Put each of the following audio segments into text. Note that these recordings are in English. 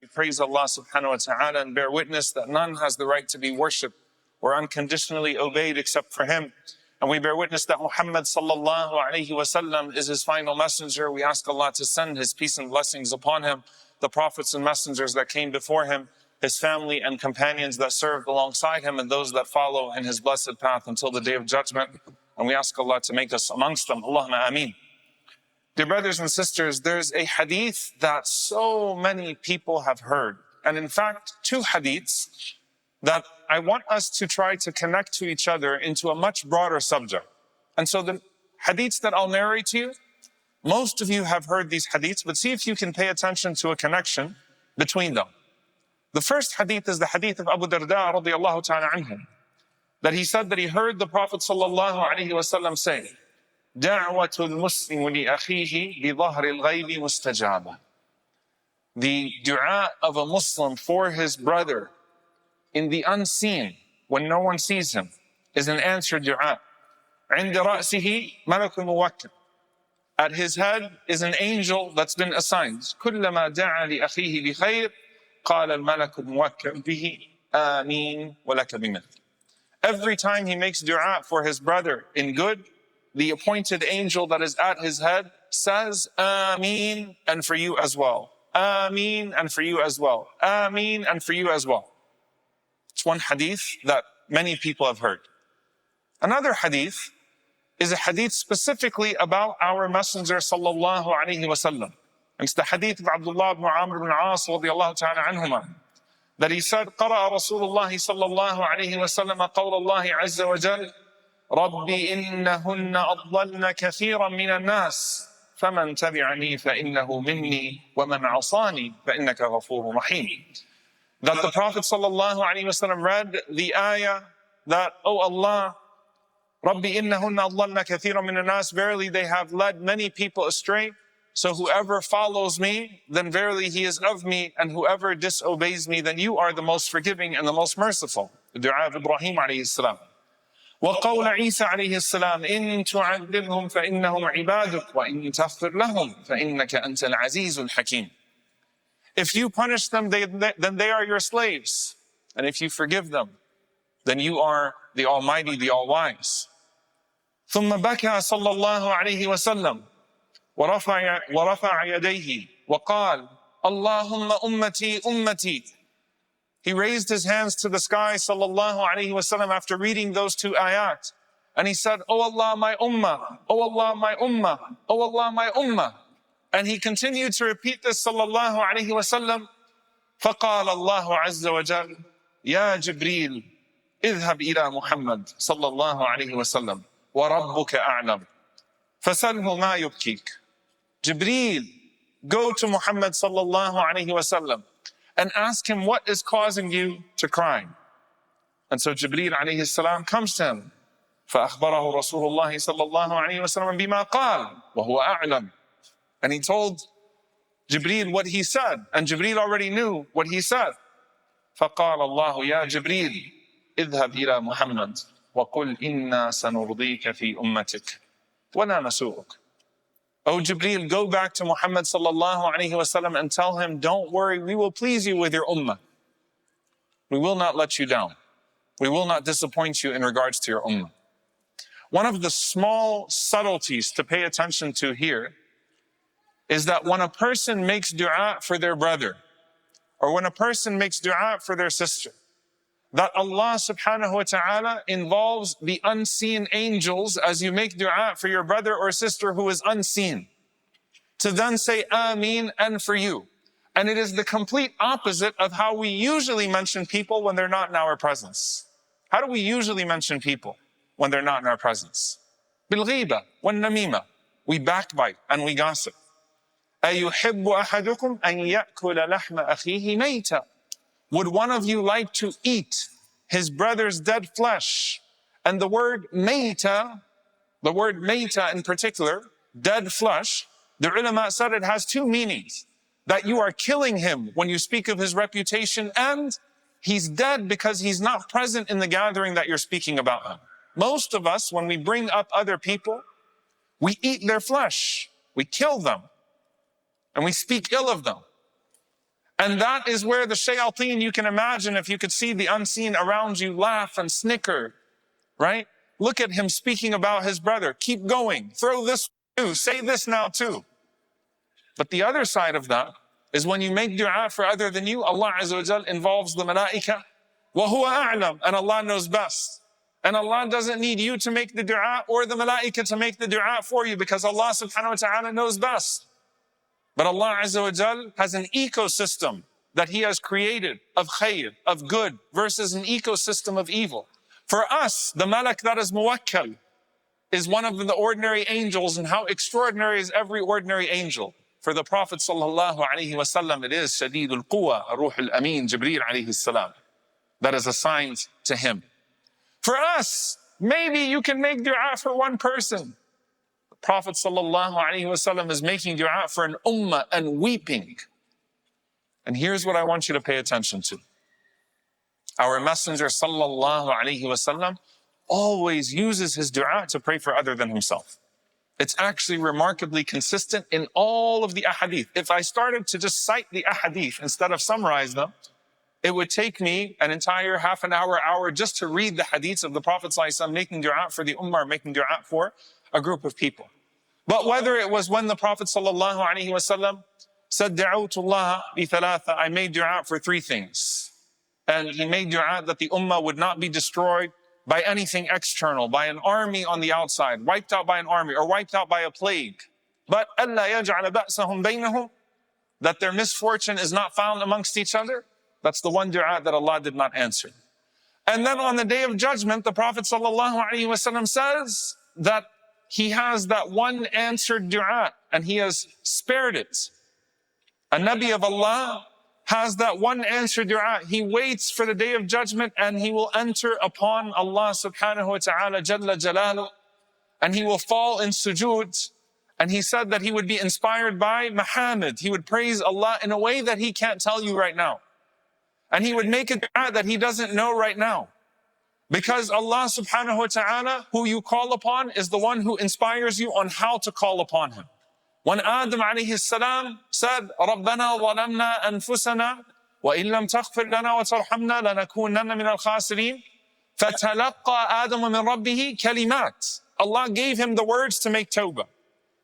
We praise Allah subhanahu wa ta'ala and bear witness that none has the right to be worshipped or unconditionally obeyed except for Him. And we bear witness that Muhammad sallallahu alayhi wa sallam is His final messenger. We ask Allah to send His peace and blessings upon Him, the prophets and messengers that came before Him, His family and companions that served alongside Him, and those that follow in His blessed path until the Day of Judgment. And we ask Allah to make us amongst them. Allahumma Ameen. Dear brothers and sisters, there's a hadith that so many people have heard. And in fact, two hadiths that I want us to try to connect to each other into a much broader subject. And so the hadiths that I'll narrate to you, most of you have heard these hadiths, but see if you can pay attention to a connection between them. The first hadith is the hadith of Abu Darda radiallahu ta'ala anhu, that he said that he heard the Prophet sallallahu alayhi wa sallam say, دعوة المسلم لأخيه بظهر الغيب مستجابة. The dua of a Muslim for his brother in the unseen, when no one sees him, is an answered dua. عند رأسه ملك موكل. At his head is an angel that's been assigned. كلما دعا لأخيه بخير قال الملك الموكل به آمين ولك بمثل. Every time he makes dua for his brother in good, the appointed angel that is at his head says, Ameen, and for you as well. Ameen, and for you as well. Ameen, and for you as well. It's one hadith that many people have heard. Another hadith is a hadith specifically about our Messenger sallallahu alayhi wa sallam. It's the hadith of Abdullah ibn Amr ibn As radiyallahu ta'ala anhuma, that he said, قرأ رسول الله صلى الله عليه وسلم قول الله عز وجل ربي إنهن أضللن كثيرا من الناس فمن تبعني فإنه مني ومن عصاني فإنك غفور رحيم. That the Prophet sallallahu alaihi wasallam read the ayah that, oh Allah, Rabbi innahunna adlalna kathiran min an-nas, verily they have led many people astray, so whoever follows me, then verily he is of me, and whoever disobeys me, then you are the most forgiving and the most merciful. The dua of Ibrahim alayhi salam. وقول عيسى عليه السلام إن تعذبهم فإنهم عبادك وإن تغفر لهم فإنك أنت العزيز الحكيم. If you punish them, then they are your slaves. And if you forgive them, then you are the Almighty, the All-Wise. ثم بكى صلى الله عليه وسلم ورفع يديه وقال اللهم أمتي أمتي. He raised his hands to the sky sallallahu alayhi wasallam after reading those two ayat. And he said, Oh Allah, my ummah, oh Allah, my ummah, oh Allah, my ummah. And he continued to repeat this sallallahu alayhi wasallam. فقال الله عز وجل يا جبريل اذهب إلى محمد صلى الله عليه وسلم وربك أعلم فسله ما يبكيك. Jibreel, go to Muhammad sallallahu alayhi wasallam and ask him what is causing you to cry. And so Jibreel alayhi salam comes to him. فأخبره رسول الله صلى الله عليه وسلم بما قال وهو أعلم. And he told Jibreel what he said, and Jibreel already knew what he said. فقال الله يا جبريل اذهب إلى محمد وقل إنا سنرضيك في أمتك ولا نسوءك. Oh Jibreel, go back to Muhammad sallallahu alayhi wasallam and tell him, don't worry, we will please you with your ummah. We will not let you down. We will not disappoint you in regards to your ummah. One of the small subtleties to pay attention to here is that when a person makes dua for their brother, or when a person makes dua for their sister, that Allah subhanahu wa ta'ala involves the unseen angels as you make dua for your brother or sister who is unseen, to then say Ameen and for you. And it is the complete opposite of how we usually mention people when they're not in our presence. How do we usually mention people when they're not in our presence? Bil-ghiba wan-namima. We backbite and we gossip. أَيُحِبُّ أَحَدُكُمْ أَن يَأْكُلَ لَحْمَ أَخِيهِ مَيْتًا. Would one of you like to eat his brother's dead flesh? And the word mayta in particular, dead flesh, the ulama said it has two meanings. That you are killing him when you speak of his reputation, and he's dead because he's not present in the gathering that you're speaking about him. Most of us, when we bring up other people, we eat their flesh, we kill them, and we speak ill of them. And that is where the shayateen, you can imagine, if you could see the unseen around you, laugh and snicker, right? Look at him speaking about his brother. Keep going. Throw this too. Say this now too. But the other side of that is when you make dua for other than you, Allah Azza wa Jal involves the malaika. وَهُوَ أَعْلَمُ, and Allah knows best. And Allah doesn't need you to make the dua or the malaika to make the dua for you, because Allah subhanahu wa ta'ala knows best. But Allah Azza wa Jal has an ecosystem that He has created of khayr, of good, versus an ecosystem of evil. For us, the malak that is muwakkal is one of the ordinary angels, and how extraordinary is every ordinary angel. For the Prophet sallallahu alaihi wasallam, it is Shadidul Quwa, Ruh al-Ameen, Jibreel alayhi salam, that is assigned to him. For us, maybe you can make dua for one person. The Prophet sallallahu alaihi wasallam is making dua for an ummah and weeping. And here's what I want you to pay attention to. Our Messenger sallallahu alaihi wasallam always uses his dua to pray for other than himself. It's actually remarkably consistent in all of the ahadith. If I started to just cite the ahadith instead of summarize them, it would take me an entire half an hour just to read the hadiths of the Prophet ﷺ making dua for the ummah, making dua for a group of people. But whether it was when the Prophet ﷺ said, Da'awtullah bi thalatha, I made dua for three things. And he made dua that the ummah would not be destroyed by anything external, by an army on the outside, wiped out by an army or wiped out by a plague. But أَلَّا يَجْعَلَ بَأْسَهُمْ بَيْنَهُمْ, that their misfortune is not found amongst each other. That's the one dua that Allah did not answer. And then on the Day of Judgment, the Prophet ﷺ says that he has that one answered dua and he has spared it. A Nabi of Allah has that one answered dua. He waits for the Day of Judgment and he will enter upon Allah subhanahu wa ta'ala jalla jalaluh, and he will fall in sujood. And he said that he would be inspired by Muhammad. He would praise Allah in a way that he can't tell you right now. And he would make a dua that he doesn't know right now. Because Allah subhanahu wa ta'ala, who you call upon, is the one who inspires you on how to call upon him. When Adam alayhi salam said, رَبَّنَا ظَلَمْنَا أَنفُسَنَا وَإِن لَمْ تَغْفِرْ لَنَا وَتَرْحَمْنَا لَنَكُونَنَّ مِنَ الْخَاسِرِينَ فَتَلَقَّى آدَمُ مِنْ رَبِّهِ كَلِمَاتٍ. Allah gave him the words to make tawbah.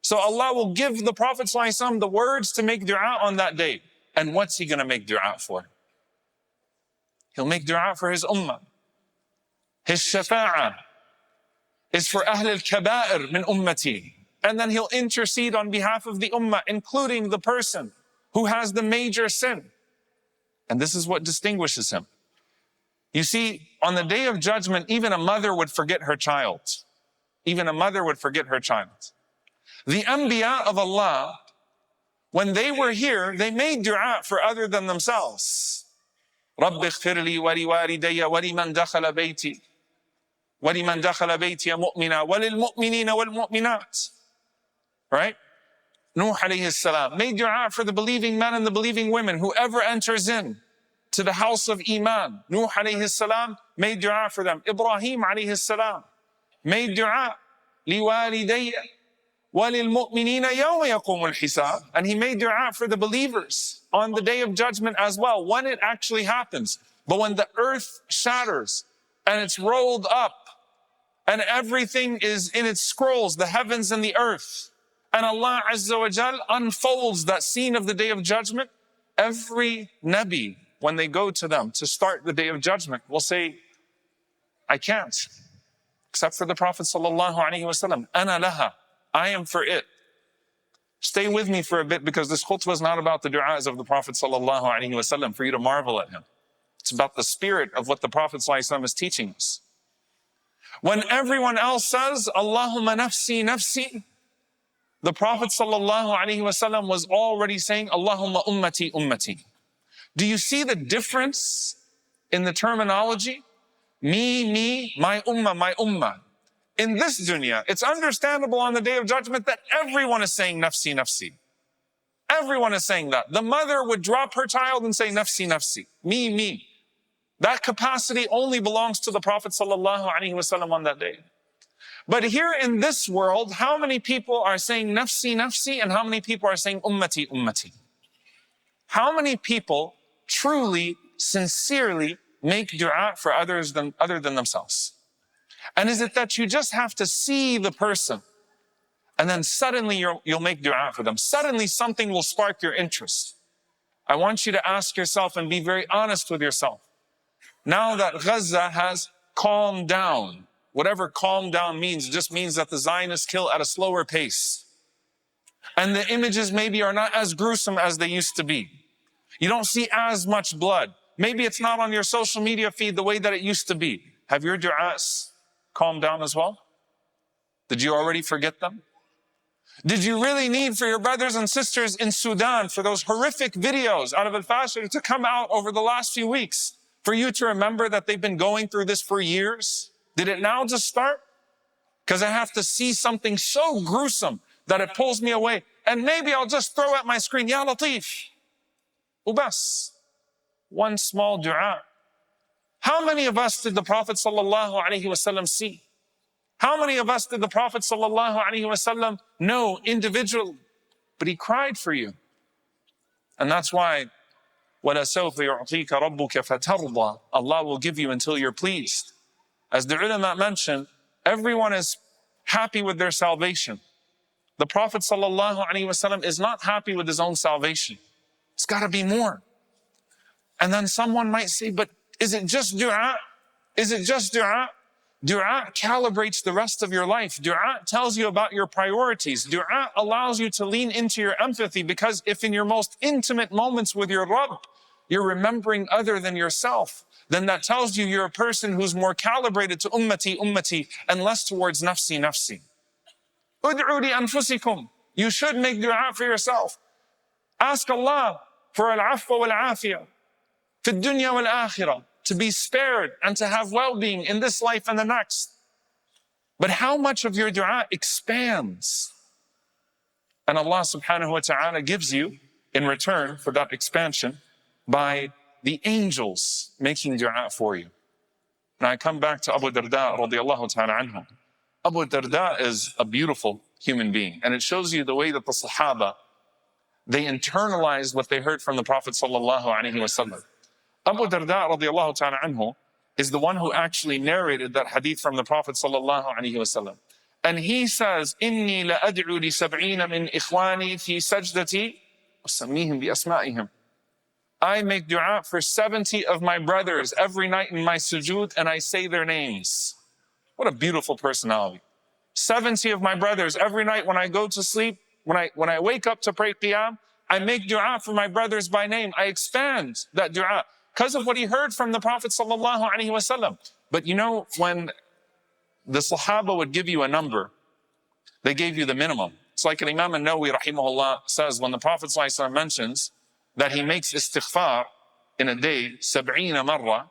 So Allah will give the Prophet ﷺ the words to make dua on that day. And what's he going to make dua for? He'll make dua for his ummah. His shafa'ah is for Ahl al-Kaba'ir min ummati. And then he'll intercede on behalf of the ummah, including the person who has the major sin. And this is what distinguishes him. You see, on the Day of Judgment, even a mother would forget her child. Even a mother would forget her child. The Anbiya of Allah, when they were here, they made dua for other than themselves. رَبِّ اغْفِرْ لِي وَلِوَالِدَيَّ وَلِمَنْ دَخَلَ بَيْتِي وَلِمَنْ دَخَلَ بَيْتِيَ مُؤْمِنًا وَلِلْمُؤْمِنِينَ وَالْمُؤْمِنَاتِ. Right? Nuh alayhi salam made dua for the believing men and the believing women, whoever enters in to the house of Iman. Nuh alayhi salam made dua for them. Ibrahim alayhi salam made dua لِوَالِدَيَّ وَلِلْمُؤْمِنِينَ يَوْمَ يَقُومُ الْحِسَابِ. And he made dua for the believers on the Day of Judgment as well, when it actually happens. But when the earth shatters and it's rolled up and everything is in its scrolls, the heavens and the earth, and Allah Azza wa Jal unfolds that scene of the Day of Judgment, every Nabi, when they go to them to start the Day of Judgment, will say, I can't. Except for the Prophet sallallahu alaihi wasallam. Ana laha. I am for it. Stay with me for a bit, because this khutbah is not about the du'as of the Prophet sallallahu alaihi wasallam for you to marvel at him. It's about the spirit of what the Prophet sallallahu alaihi wasallam is teaching us. When everyone else says, Allahumma nafsi, nafsi, the Prophet sallallahu alaihi wasallam was already saying, Allahumma ummati, ummati. Do you see the difference in the terminology? Me, my ummah, my ummah. In this dunya, it's understandable on the Day of Judgment that everyone is saying nafsi, nafsi. Everyone is saying that. The mother would drop her child and say nafsi, nafsi. Me. That capacity only belongs to the Prophet sallallahu alaihi wasallam on that day. But here in this world, how many people are saying nafsi, nafsi, and how many people are saying ummati, ummati? How many people truly, sincerely make dua for other than themselves? And is it that you just have to see the person and then suddenly you'll make dua for them? Suddenly something will spark your interest. I want you to ask yourself and be very honest with yourself. Now that Gaza has calmed down, whatever calm down means, it just means that the Zionists kill at a slower pace. And the images maybe are not as gruesome as they used to be. You don't see as much blood. Maybe it's not on your social media feed the way that it used to be. Have your du'as calmed down as well? Did you already forget them? Did you really need for your brothers and sisters in Sudan, for those horrific videos out of Al-Fashir to come out over the last few weeks, for you to remember that they've been going through this for years? Did it now just start? Because I have to see something so gruesome that it pulls me away. And maybe I'll just throw at my screen, Ya Latif, ubas. One small dua. How many of us did the Prophet ﷺ see? How many of us did the Prophet ﷺ know individually? But he cried for you. And that's why, وَلَسَوْفَ يُعْطِيكَ رَبُّكَ فَتَرْضَى. Allah will give you until you're pleased. As the ulama mentioned, everyone is happy with their salvation. The Prophet ﷺ is not happy with his own salvation. It's got to be more. And then someone might say, but is it just dua? Is it just dua? Dua calibrates the rest of your life. Dua tells you about your priorities. Dua allows you to lean into your empathy, because if in your most intimate moments with your Rabb, you're remembering other than yourself, then that tells you you're a person who's more calibrated to ummati, ummati, and less towards nafsi, nafsi. Ud'u li anfusikum. You should make dua for yourself. Ask Allah for al-afwa wal-afiyah, fi dunya wal-akhirah, to be spared and to have well-being in this life and the next. But how much of your dua expands? And Allah subhanahu wa ta'ala gives you in return for that expansion by the angels making dua for you. Now I come back to Abu Darda radiallahu ta'ala anhu. Abu Darda is a beautiful human being, and it shows you the way that the Sahaba, they internalized what they heard from the Prophet sallallahu alaihi wasallam. Abu Darda radiallahu ta'ala anhu is the one who actually narrated that hadith from the Prophet sallallahu alaihi wasallam. And he says, "Inni la ad'u li sab'ina min ikhwani fi sajdati usammihim bi asma'ihim." I make dua for 70 of my brothers every night in my sujood, and I say their names. What a beautiful personality. 70 of my brothers every night when I go to sleep, when I wake up to pray qiyam, I make dua for my brothers by name. I expand that dua because of what he heard from the Prophet sallallahu alaihi wasallam. But you know, when the Sahaba would give you a number, they gave you the minimum. It's like Imam an-Nawawi rahimahullah says, when the Prophet sallallahu alaihi wasallam mentions that he makes istighfar in a day 70 marra,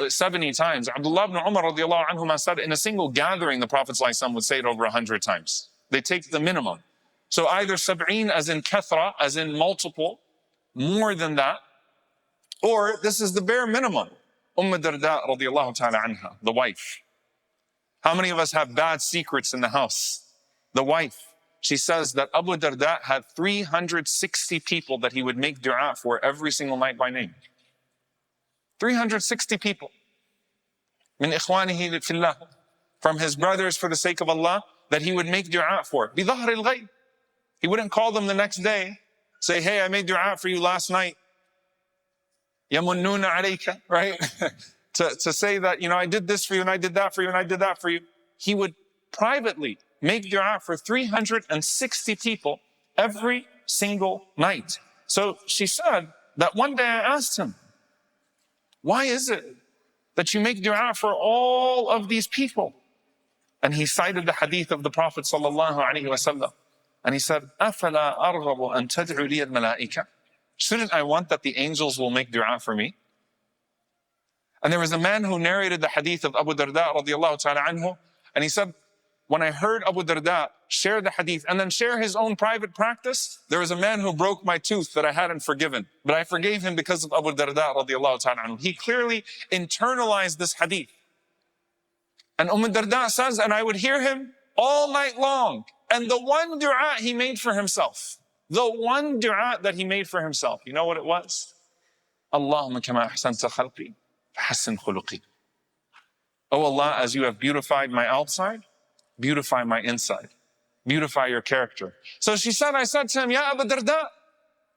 70 times. Abdullah ibn Umar radiallahu anhuma said in a single gathering, the Prophet sallallahu alaihi wasallam would say it over 100 times. They take the minimum. So either 70 as in kathra, as in multiple, more than that, or this is the bare minimum. Darda radiallahu ta'ala anha, the wife. How many of us have bad secrets in the house? The wife. She says that Abu Darda had 360 people that he would make dua for every single night by name. 360 people. Min ikhwanihi fillah. From his brothers for the sake of Allah, that he would make dua for. Bidahr al-ghayb. He wouldn't call them the next day, say, hey, I made dua for you last night. Yamunnuna alayka, right? to say that, you know, I did this for you and I did that for you and I did that for you. He would privately make dua for 360 people every single night. So she said that one day I asked him, why is it that you make dua for all of these people? And he cited the hadith of the Prophet sallallahu alaihi wasallam. And he said, أَفَلَا أَرْغَبُ أَن تَدْعُ لِيَ الْمَلَائِكَةِ. Shouldn't I want that the angels will make dua for me? And there was a man who narrated the hadith of Abu Darda radiallahu ta'ala anhu. And he said, when I heard Abu Darda share the hadith and then share his own private practice, there was a man who broke my tooth that I hadn't forgiven. But I forgave him because of Abu Darda radiallahu ta'ala anhu. He clearly internalized this hadith. And Darda says, and I would hear him all night long. And the one dua he made for himself, the one dua that he made for himself. You know what it was? Allahumma kama ahsanta khalqi, fahassin khuluqi. Oh Allah, as you have beautified my outside, beautify my inside. Beautify your character. So she said, I said to him, Ya Abu Darda,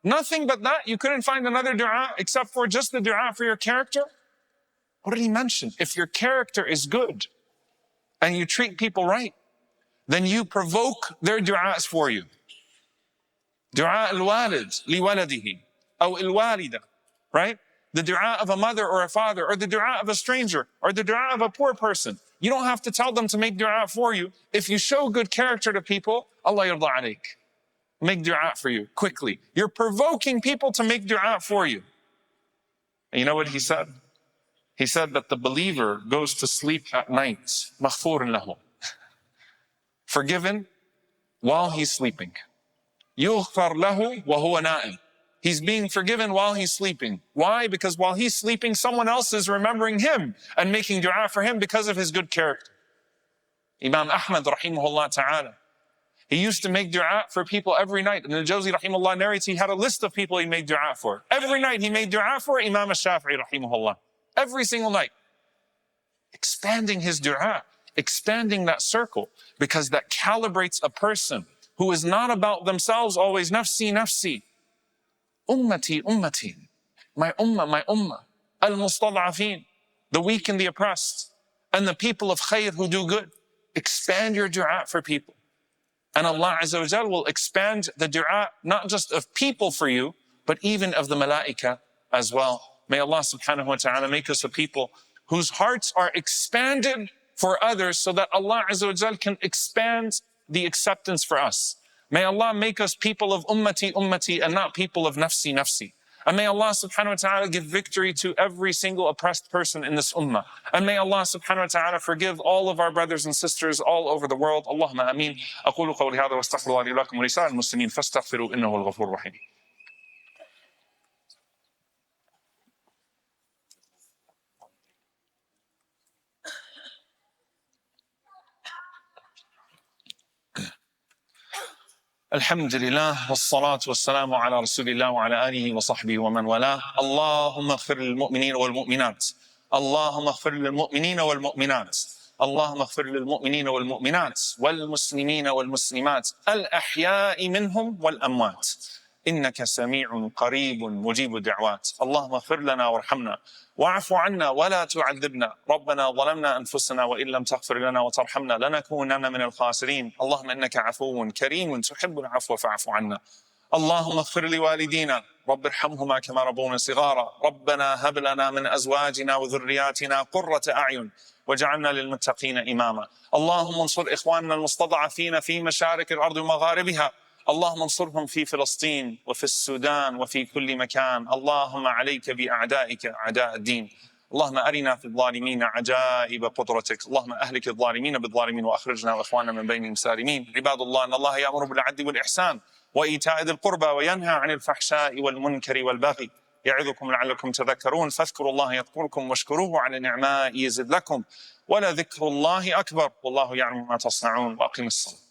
nothing but that? You couldn't find another dua except for just the dua for your character? What did he mention? If your character is good and you treat people right, then you provoke their du'as for you. Du'a al-walid li waladihi, aw al-walida, right? The du'a of a mother or a father, or the du'a of a stranger, or the du'a of a poor person. You don't have to tell them to make du'a for you. If you show good character to people, Allah yarda alayk. Make du'a for you quickly. You're provoking people to make du'a for you. And you know what he said? He said that the believer goes to sleep at night, maghfurun lahu, forgiven while he's sleeping. Yughfar lahu wa huwa na'im. He's being forgiven while he's sleeping. Why? Because while he's sleeping, someone else is remembering him and making dua for him because of his good character. Imam Ahmad rahimahullah ta'ala, he used to make dua for people every night. And Al-Jawzi rahimahullah narrates he had a list of people he made dua for. Every night he made dua for Imam al-Shafi'i rahimahullah. Every single night. Expanding his dua, expanding that circle, because that calibrates a person who is not about themselves always, nafsi, nafsi. Ummati, ummati. My ummah. Al-mustad'afin, the weak and the oppressed. And the people of khayr who do good. Expand your dua for people. And Allah Azza wa Jal will expand the dua, not just of people for you, but even of the malaika as well. May Allah subhanahu wa ta'ala make us a people whose hearts are expanded for others so that Allah Azza wa Jal can expand the acceptance for us. May Allah make us people of ummati, ummati, and not people of nafsi, nafsi. And may Allah subhanahu wa ta'ala give victory to every single oppressed person in this ummah. And may Allah subhanahu wa ta'ala forgive all of our brothers and sisters all over the world. Allahumma ameen. أقول قولي هذا واستغفر الله لي ولكم ولسائر المسلمين فاستغفروا إنه الغفور الرحيم. Alhamdulillah, wassalatu wassalamu ala rasulillah wa ala alihi wa sahbihi wa man wala. Allahumma aghfir lil mu'minina wal mu'minat. Allahumma aghfir lil mu'minina wal mu'minat. Allahumma aghfir lil mu'minina wal mu'minat wal muslimina wal muslimat al ahya'i minhum wal amwat. إنك سميع قريب مجيب الدعوات. اللهم اغفر لنا وارحمنا واعف عنا ولا تعذبنا. ربنا ظلمنا أنفسنا وإن لم تغفر لنا وترحمنا لنكونن من الخاسرين. اللهم إنك عفو كريم تحب العفو فاعف عنا. اللهم اغفر لوالدينا رب ارحمهما كما ربونا صغارا. ربنا هب لنا من أزواجنا وذرياتنا قرة أعين واجعلنا للمتقين إماما. اللهم انصر إخواننا المستضعفين في مشارق الأرض ومغاربها. اللهم انصرهم في فلسطين وفي السودان وفي كل مكان. اللهم عليك بأعدائك أعداء الدين. اللهم أرنا في الظالمين عجائب قدرتك. اللهم أهلك الظالمين بالظالمين وأخرجنا وإخواننا من بينهم سالمين. عباد الله، إن الله يأمر بالعدل والإحسان وإيتاء ذي القربى وينهى عن الفحشاء والمنكر والبغي يعظكم لعلكم تذكرون. فاذكروا الله يذكركم واشكروه على نعمائه يزد لكم ولذكر الله أكبر والله يعلم ما تصنعون. وأقم الصلاة.